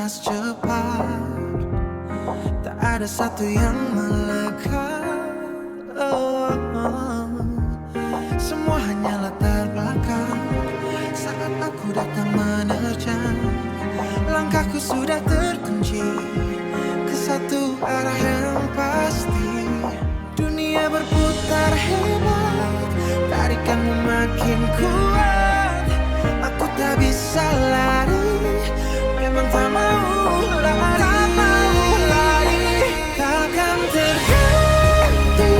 nafas cepat, tak ada satu yang melekat. Semua hanyalah terbelakang saat aku datang menerjang. Langkahku sudah terkunci ke satu arah yang pasti. Dunia berputar hebat, tarikanmu makin kuat. Aku tak bisa lari, memang tak mau lari. Takkan terganti,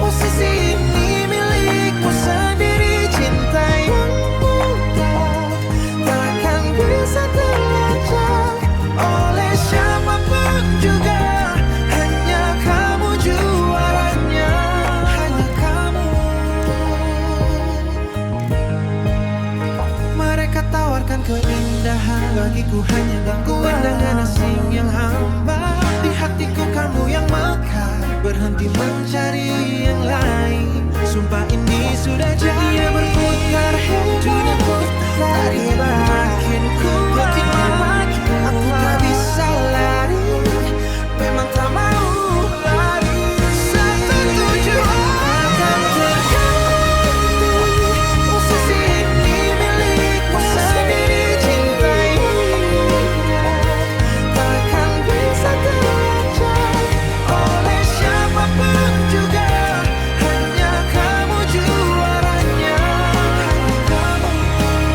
posisi ini milikmu sendiri. Cinta yang mudah takkan bisa terlacak oleh siapapun juga. Hanya kamu juaranya, hanya kamu. Mereka tawarkan keindahan, bagiku hanya gangguan dengan asing yang hambar. Di hatiku kamu yang mekar, berhenti mencari yang lain. Sumpah ini sudah jadi. Dunia berputar hebat, tarik makin kuat. Aku tak bisa lari, memang tak mau lari. Satu tujuan akan terganti, posisi ini milikmu sendiri. Cinta yang takkan bisa terlacak oleh siapapun juga. Hanya kamu juaranya, hanya kamu.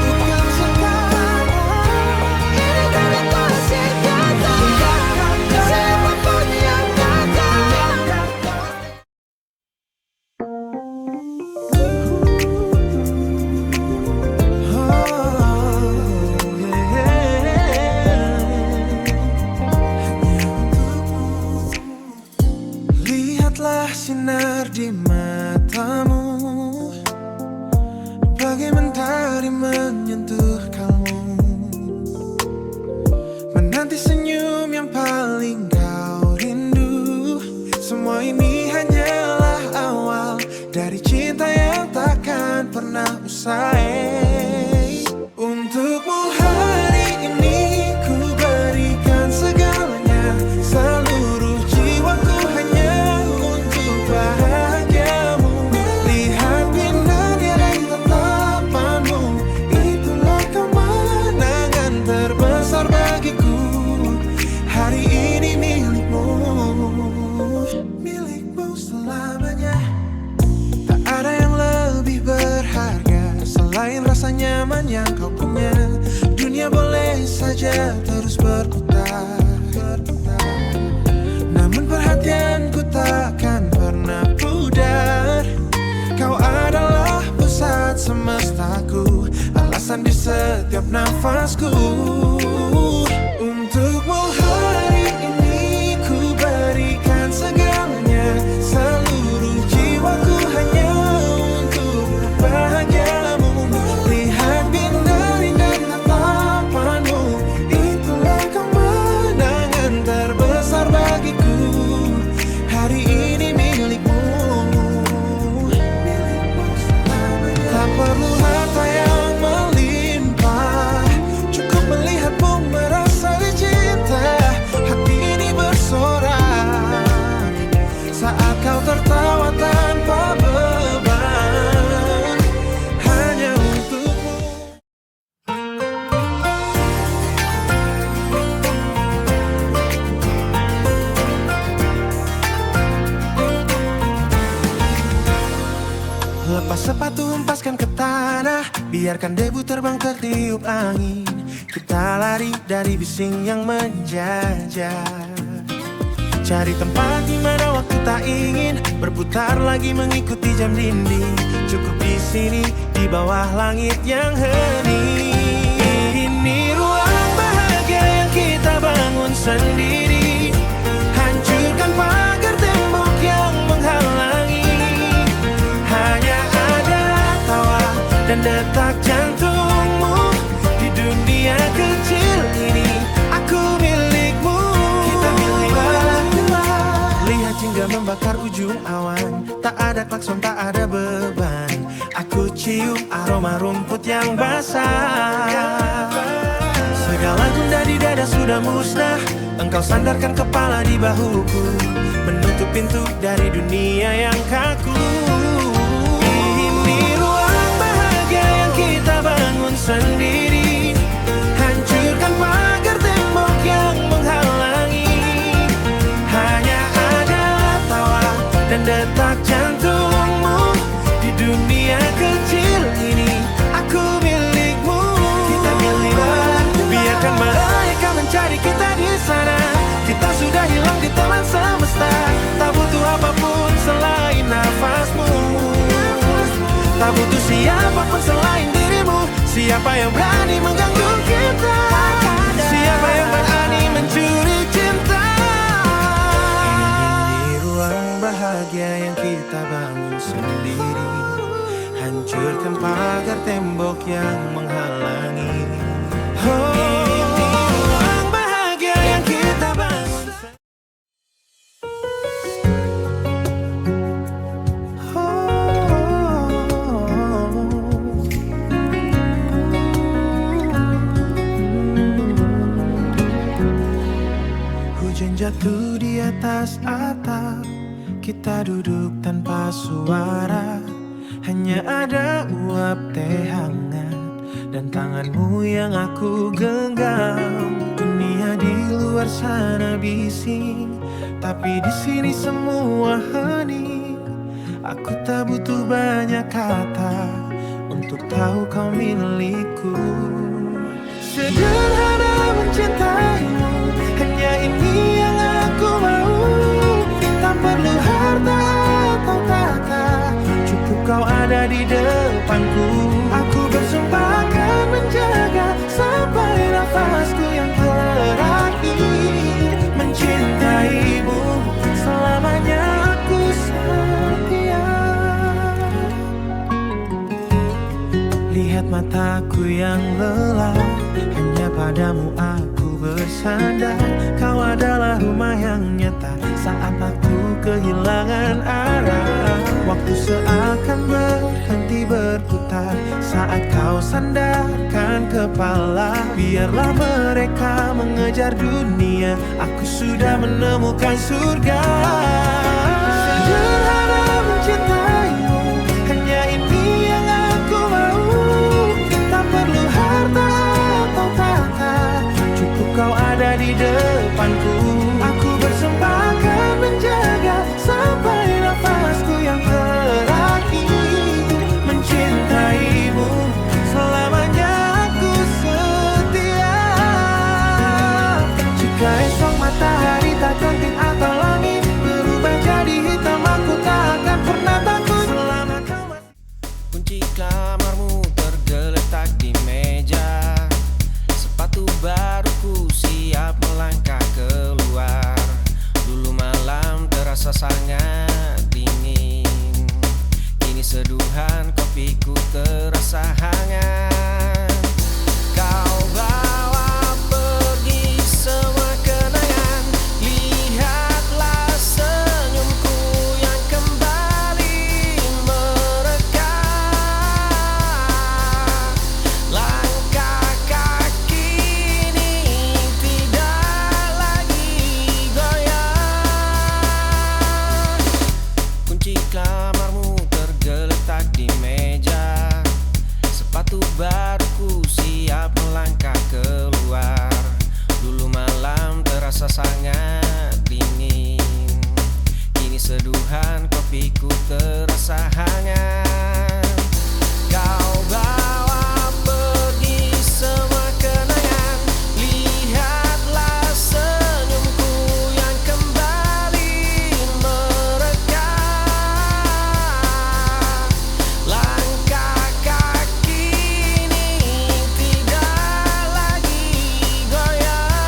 Bukan sekarang, ini dari kasih kata. Siapapun yang datang. Lihatlah sinar di matamu, bagai mentari menyentuh kalbu. Menanti senyum yang paling kau rindu. Semua ini hanyalah awal dari cinta yang takkan pernah usai. Untukmu hari ini ku berikan segalanya, seluruh jiwaku hanya untuk bahagiamu. Lihat indahnya dari tatapanmu, itulah kemenangan terbesar bagiku. Hari ini milikmu, milikmu selamanya. Tak ada yang lebih berharga selain rasa nyaman yang kau punya. Dunia boleh saja terus berputar, namun perhatianku takkan pernah pudar. Kau adalah pusat semestaku, alasan di setiap nafasku. Untukmu hari ini ku berikan segalanya, seluruh jiwaku hanya untuk bahagiamu. Lihat bintang dari tatapanmu, itulah kemenangan terbesar bagiku. Hari ini milikmu, milikmu selamanya. Tak perlu harta yang melimpah, cukup melihatmu merasa dicinta. Hati ini bersorak saat kau tertawa tanpa beban, hanya untukmu. Lepas sepatu, hempaskan ke tanah, biarkan debu terbang tertiup angin. Kita lari dari bising yang menjajah, cari tempat di mana waktu tak ingin berputar lagi mengikuti jam dinding. Cukup di sini, di bawah langit yang hening. Ini ruang bahagia yang kita bangun sendiri. Hancurkan pagar tembok yang menghalangi. Hanya ada tawa dan detak jantungmu di dunia kecil ini. Aku milikmu, kita milik berdua. Lihat jingga membakar ujung awan, tak ada klakson, tak ada beban. Aku cium aroma rumput yang basah. Segala gundah di dada sudah musnah. Engkau sandarkan kepala di bahuku, menutup pintu dari dunia yang kaku. Ini ruang bahagia yang kita bangun sendiri, hancurkan pagar tembok yang menghalangi. Hanya ada tawa dan detak jantungmu di dunia kecil ini. Aku milikmu, kita milik berdua. Biarkan mereka mencari kita di sana. Kita sudah hilang di telan semesta. Tak butuh apapun selain nafasmu. Tak butuh siapapun selain dirimu. Siapa yang berani mengganggu kita? Siapa yang berani mencuri cinta? Ini ruang bahagia yang kita bangun sendiri, hancurkan pagar tembok yang menghalangi. Ini ruang bahagia yang kita bangun. Hujan jatuh di atas atap, kita duduk tanpa suara. Hanya ada uap teh hangat dan tanganmu yang aku genggam. Dunia di luar sana bising, tapi di sini semua hening. Aku tak butuh banyak kata untuk tahu kau milikku. Sederhana mencintaimu, hanya ini yang aku mau. Tak perlu harta atau tahta, cukup kau ada di depanku. Aku bersumpah akan menjaga sampai nafasku yang terakhir. Mencintaimu selamanya, aku setia. Lihat mataku yang lelah, hanya padamu aku bersandar. Kau adalah rumah yang nyata saat aku kehilangan arah. Waktu seakan berhenti berputar saat kau sandarkan kepala. Biarlah mereka mengejar dunia, aku sudah menemukan surga. Sederhana mencintaimu, hanya ini yang aku mau. Tak perlu harta atau tahta, cukup kau ada di depanku. Aku bersumpah akan menjaga sampai nafasku yang terakhir. Mencintaimu selamanya, aku setia. Jika esok matahari tak terbit atau langit berubah jadi hitam, aku tak akan pernah takut selama kau masih. Kunci kamarmu tergeletak di meja, sepatu baruku siap melangkah keluar. Dulu malam terasa sangat dingin, kini seduhan kopiku terasa hangat. Kau bawa pergi semua kenangan, lihatlah senyumku yang kembali merekah. Langkah kaki ini tidak lagi goyah. Kunci kamarmu tergeletak di meja, sepatu baruku siap melangkah keluar. Dulu malam terasa sangat dingin, kini seduhan kopiku terasa hangat. Kau bawa pergi semua kenangan, lihatlah senyumku yang kembali merekah. Langkah kaki ini tidak lagi goyah.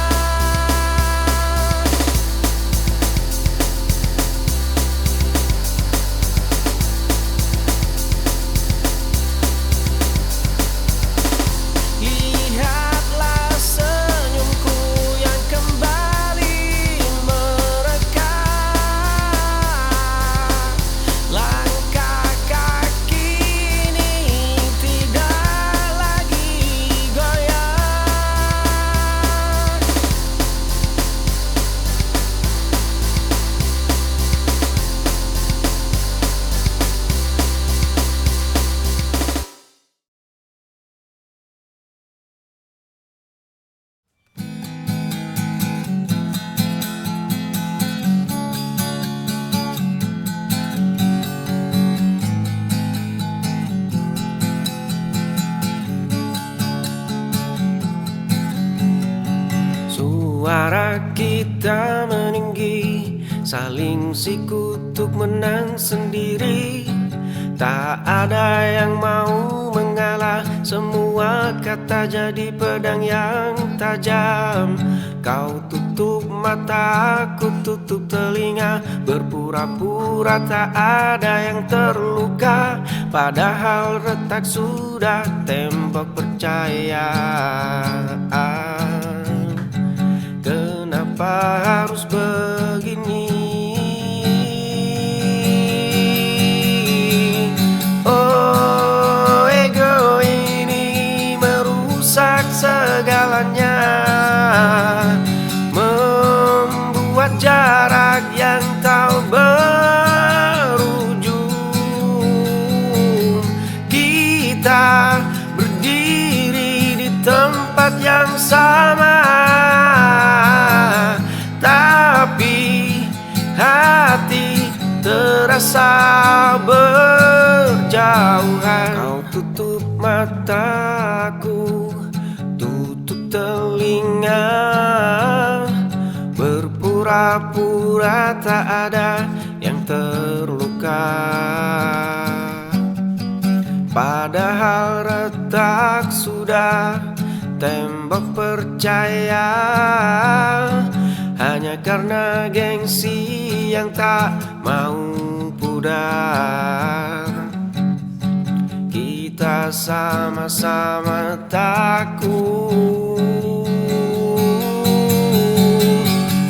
Suara kita meninggi, saling sikutuk menang sendiri. Tak ada yang mau mengalah, semua kata jadi pedang yang tajam. Kau tutup mata, aku tutup telinga, berpura-pura tak ada yang terluka, padahal retak sudah tembok percaya. Kenapa harus begini? Oh, ego ini merusak segalanya, membuat jarak yang tak berujung. Kita berdiri di tempat yang sama, tapi hati terasa berjauhan. Kau tutup mataku, tutup telinga, berpura-pura tak ada yang terluka, padahal retak sudah tembok percaya. Hanya karena gengsi yang tak mau pudar, kita sama-sama takut.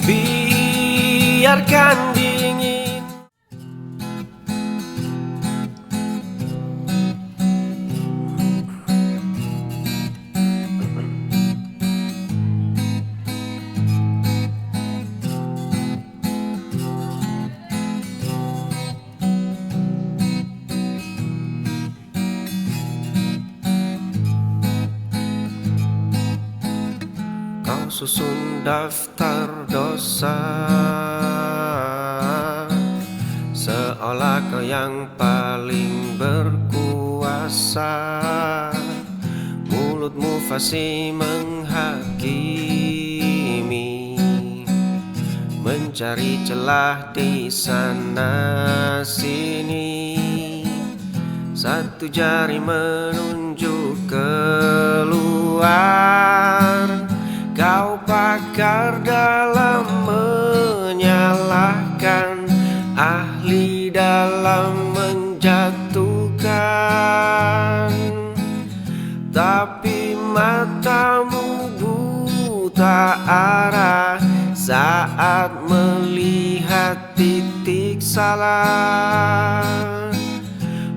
Biarkan dingin. Kau susun daftar dosa, seolah kau yang paling berkuasa. Mulutmu fasih menghakimi, mencari celah di sana sini. Satu jari menunjuk keluar, kau pakar dalam menyalahkan, ahli dalam menjatuhkan. Tapi matamu buta arah saat melihat titik salah.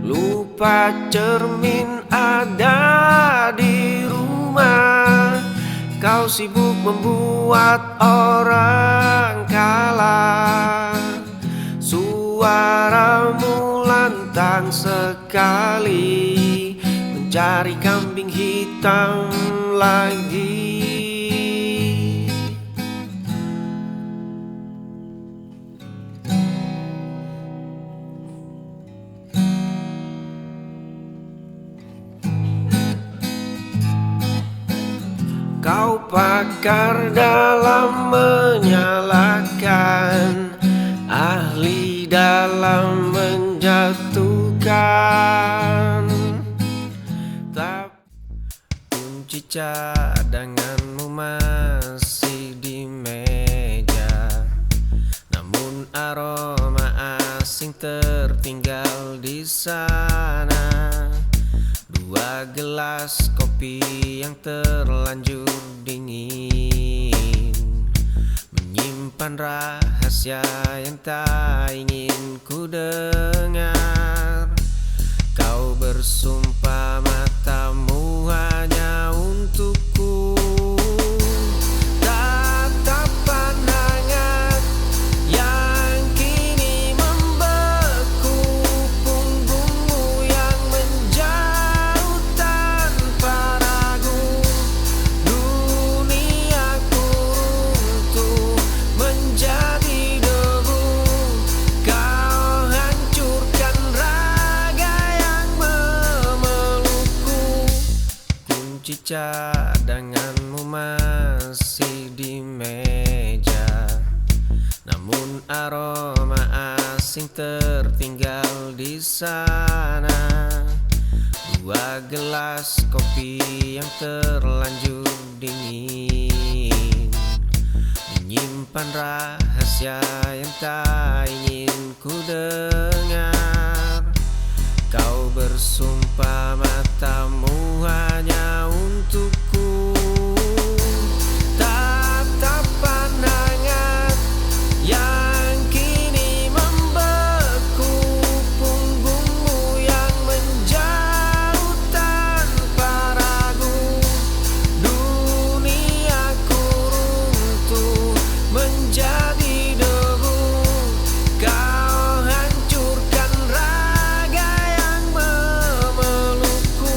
Lupa cermin ada di rumah, kau sibuk membuat orang kalah. Suaramu lantang sekali, mencari kambing hitam lagi. Kau pakar dalam menyalahkan, ahli dalam menjatuhkan. Kunci cadanganmu masih di meja, namun aroma asing tertinggal di sana. Dua gelas kopi yang terlanjur dingin, menyimpan rahasia yang tak ingin ku dengar. Kau bersumpah matamu hanya untukku, tatapan hangat yang kini membeku, punggungmu yang menjauh tanpa ragu. Duniaku runtuh menjadi debu, kau hancurkan raga yang memelukku. Kunci cadanganmu masih di meja, aroma asing tertinggal di sana. 2 gelas kopi yang terlanjur dingin, menyimpan rahasia yang tak ingin ku dengar. Kau bersumpah matamu hanya untukku. Tatapan hangat yang kini membeku, punggungmu yang menjauh tanpa ragu. Duniaku runtuh menjadi debu. Kau hancurkan raga yang memelukku.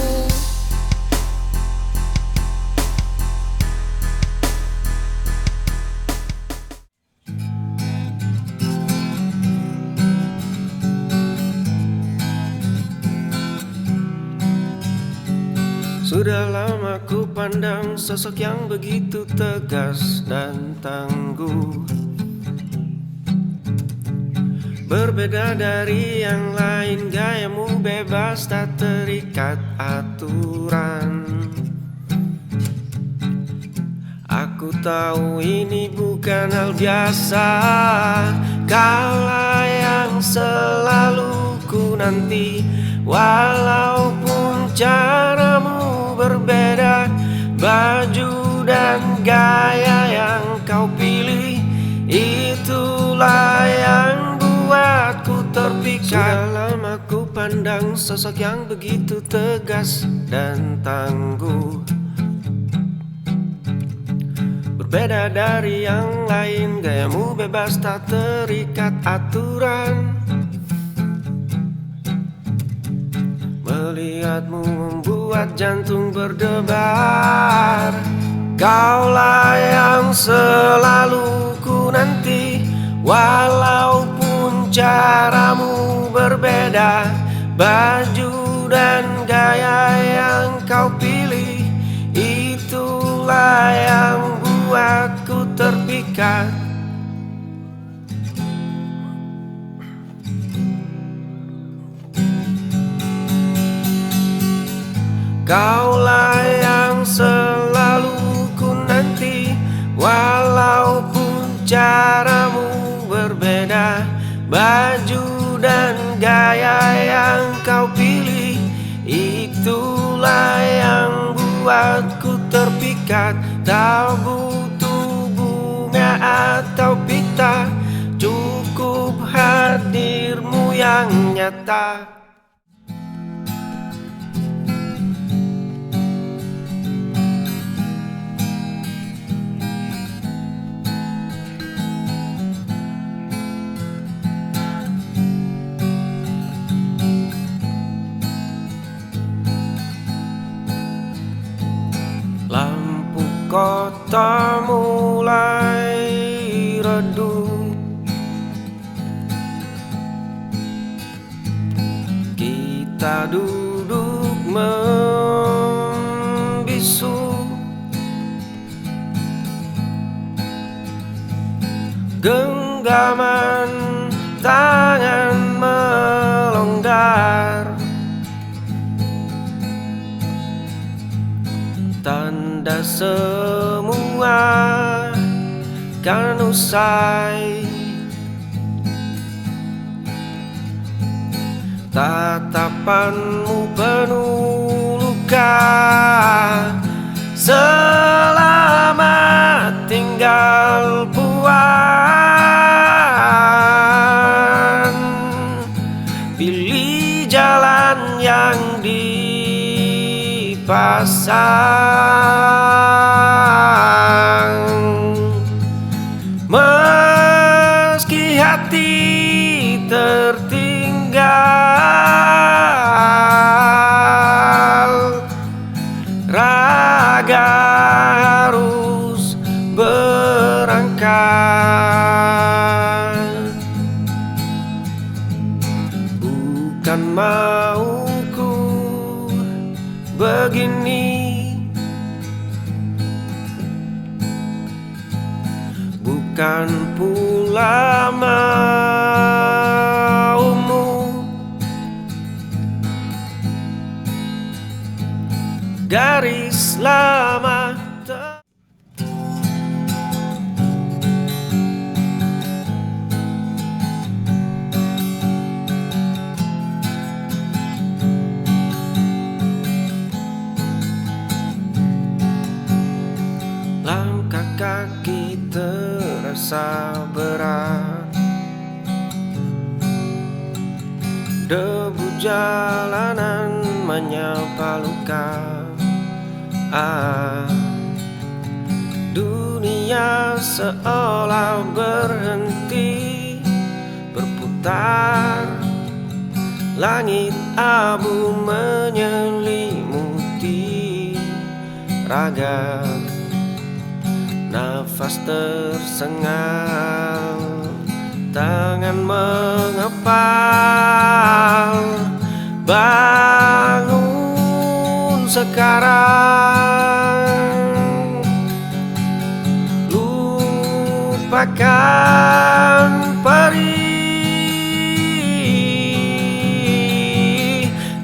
Sudah lama ku pandang sosok yang begitu tegas dan tangguh, berbeda dari yang lain, gayamu bebas tak terikat aturan. Aku tahu ini bukan hal biasa, kaulah yang selalu ku nanti. Walaupun caramu berbeda, baju dan gaya yang kau pilih, itulah yang buatku terpikat. Sudah lama ku pandang sosok yang begitu tegas dan tangguh, berbeda dari yang lain, gayamu bebas tak terikat aturan. Melihatmu membuat jantung berdebar, kaulah yang selalu ku nanti. Walaupun caramu berbeda, baju dan gaya yang kau pilih, itulah yang buatku terpikat. Kaulah yang selalu ku nanti. Walaupun caramu berbeda, baju dan gaya yang kau pilih, itulah yang buatku terpikat. Tak butuh bunga atau pita, cukup hadirmu yang nyata. Lampu kota mulai redup, kita duduk membisu. Genggaman tangan melonggar, tanda semua kan usai. Tatapanmu penuh luka, selamat tinggal puan. Pilih jalan yang dipasang, meski hati tertinggal, raga harus berangkat. Bukan mauku begini, bukan Bukan pula maumu, garis lama. Langkah kaki terasa berat, debu jalanan menyapa luka. Dunia seolah berhenti berputar, langit abu menyelimuti raga. Nafas tersengal, tangan mengepal. Bangun sekarang, lupakan perih,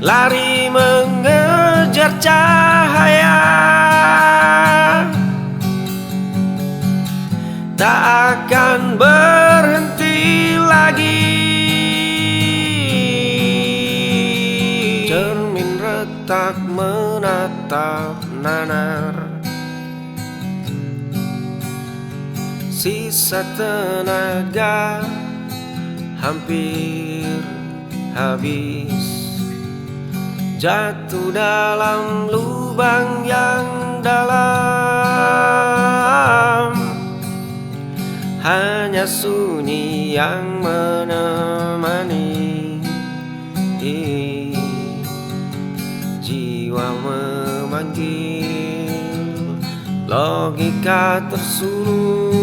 lari mengejar cahaya. Tak akan berhenti lagi. Cermin retak menatap nanar, sisa tenaga hampir habis. Jatuh dalam lubang yang dalam, hanya sunyi yang menemani. Jiwa memanggil, logika tersulut.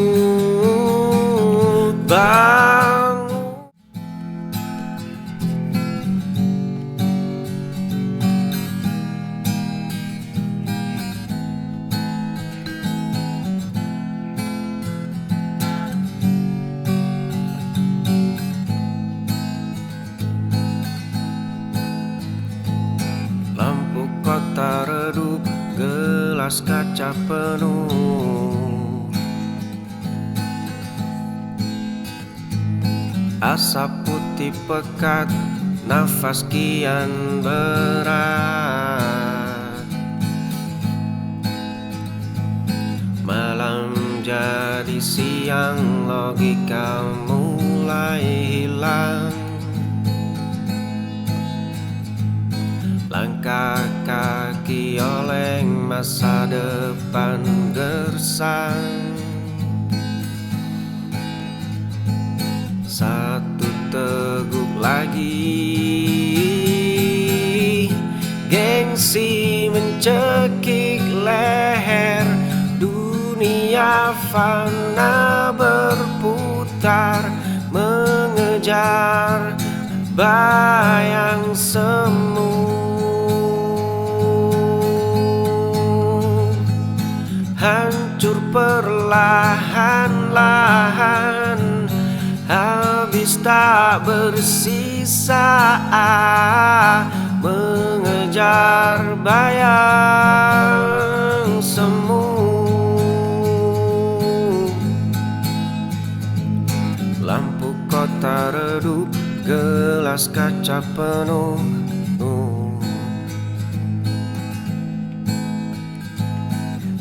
Bangun. Lampu kota redup, gelas kaca penuh. Asap putih pekat, nafas kian berat. Malam jadi siang, logika mulai hilang. Langkah kaki oleng, masa depan gersang. Satu teguk lagi, gengsi mencekik leher. Dunia fana berputar, mengejar bayang semu. Hancur perlahan-lahan, habis tak bersisa. Mengejar bayang semu. Lampu kota redup, gelas kaca penuh.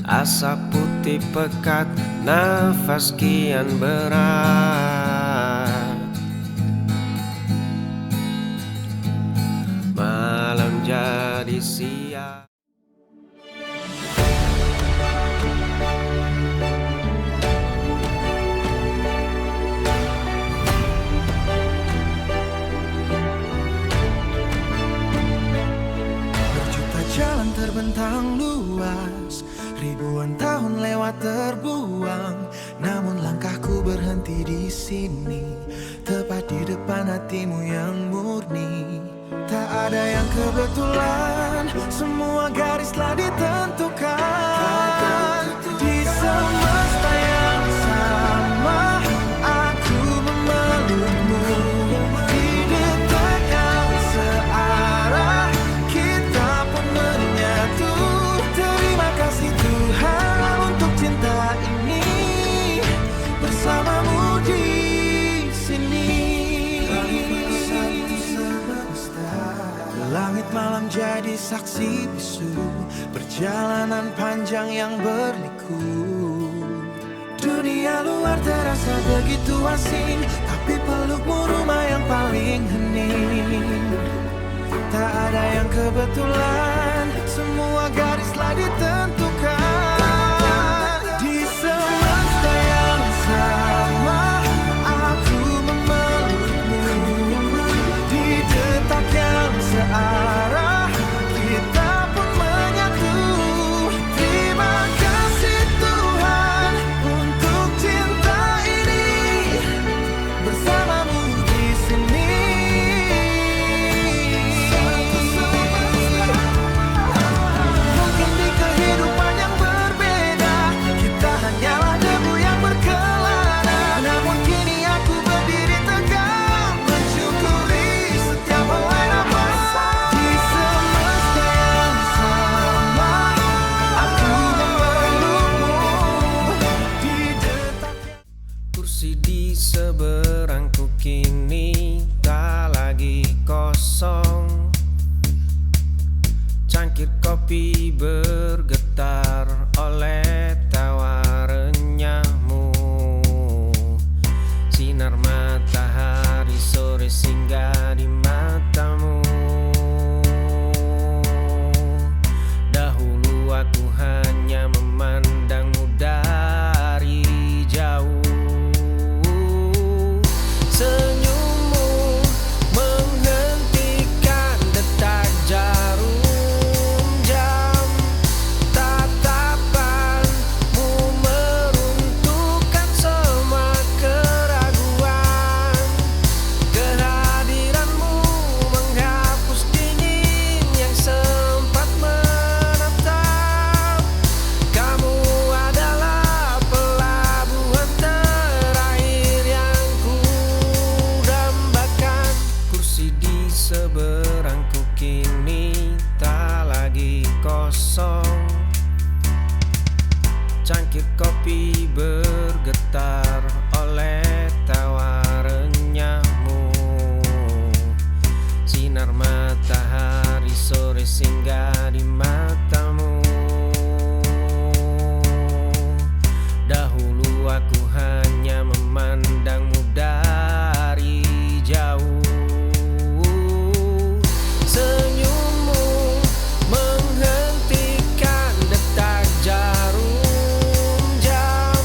Asap putih pekat, nafas kian berat. Malam jadi siang. Berjuta jalan terbentang luas, ribuan tahun lewat terbuang, namun langkahku berhenti di sini, tepat di depan hatimu yang murni. Tak ada yang kebetulan, semua garis telah ditentukan di semesta yang sama. saksi bisu perjalanan panjang yang berliku. Dunia luar terasa begitu asing, tapi pelukmu rumah yang paling hening. Tak ada yang kebetulan, semua garis telah ditentukan. Di semesta yang sama, aku memelukmu. Di detak yang searah, kita pun menyatu. Terima kasih Tuhan untuk cinta ini, bersamamu di sini. Mungkin di kehidupan yang berbeda, kita hanyalah debu yang berkelana. Namun kini aku berdiri tegak, mensyukuri setiap helai nafas. Di semesta yang sama, aku memelukmu. Di detak Kursi di seberangku kini tak lagi kosong. Cangkir kopi bergetar oleh tawa renyahmu. Sinar matahari sore singgah di matamu. Dahulu aku hanya memandangmu dari jauh. Senyummu menghentikan detak jarum jam. Tatapanmu meruntuhkan semua keraguan. Kehadiranmu menghapus dingin yang sempat menatap. Kamu adalah pelabuhan terakhir yang ku dambakan. Kursi di seberangku kini tak lagi kosong. Cangkir kopi bergetar oleh tawa renyahmu. Sinar matahari sore singgah di matamu. Dahulu aku hanya memandangmu dari jauh. Senyummu menghentikan detak jarum jam.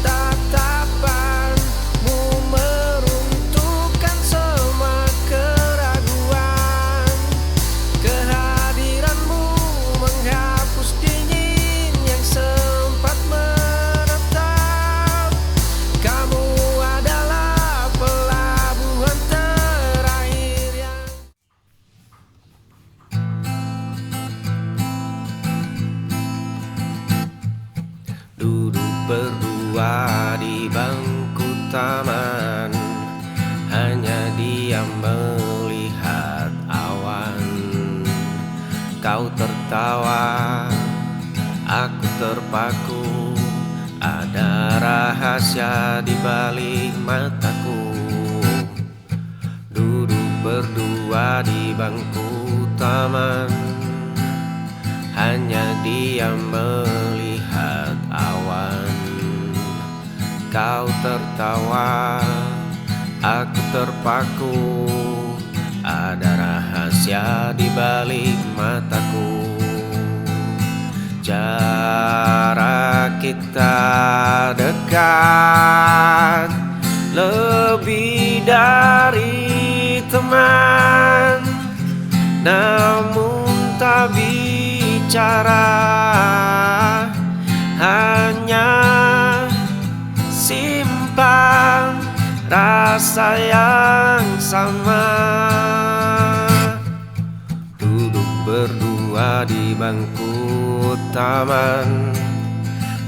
Tatapanmu meruntuhkan semua keraguan. Kehadiranmu menghapus dingin yang sempat menatap. Kamu adalah pelabuhan terakhir yang duduk berdua di bangku taman, hanya diam melihat awan. Kau tertawa, aku terpaku. Ada rahasia di balik mataku. Duduk berdua di bangku taman, hanya diam melihat awan. Kau tertawa, aku terpaku. Ada rahasia di balik mataku. Jarak kita dekat, lebih dari teman. Namun tak bicara, hanya simpan rasa yang sama. Duduk berdua di bangku taman,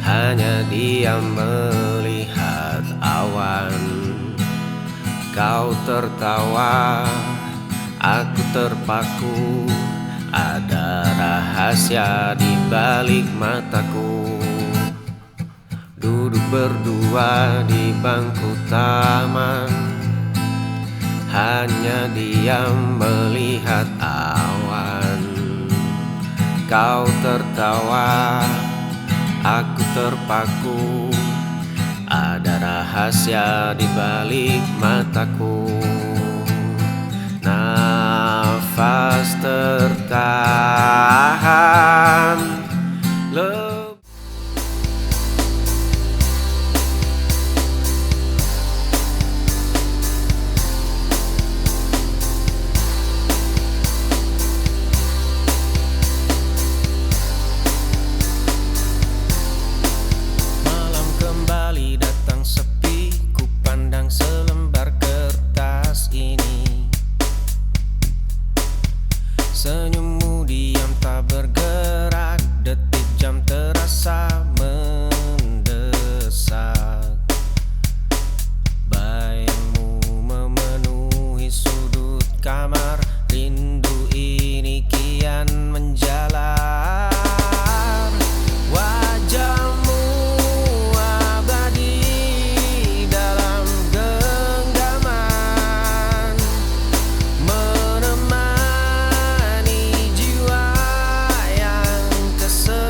hanya diam melihat awan. Kau tertawa, aku terpaku. Ada rahasia di balik mataku. Duduk berdua di bangku taman, hanya diam melihat awan. Kau tertawa, aku terpaku. Ada rahasia di balik mataku. Nafas tertahan. Malam kembali datang sepi, ku pandang selembar kertas ini. Senyummu diam tak bergerak, detik jam terasa mendesak. Bayangmu memenuhi sudut kamar, rindu ini kian menjalar. Wajahmu abadi dalam genggaman, menemani jiwa yang kesepian.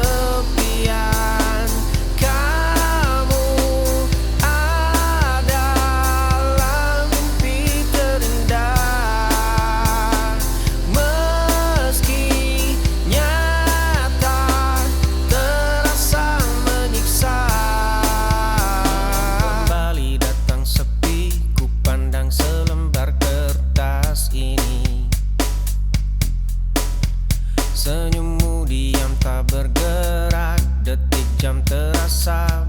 Kamu adalah mimpi terindah, meski nyata terasa menyiksa. Kembali datang sepi, ku pandang selembar kertas ini. Senyummu diam tak bergerak, detik jam terasa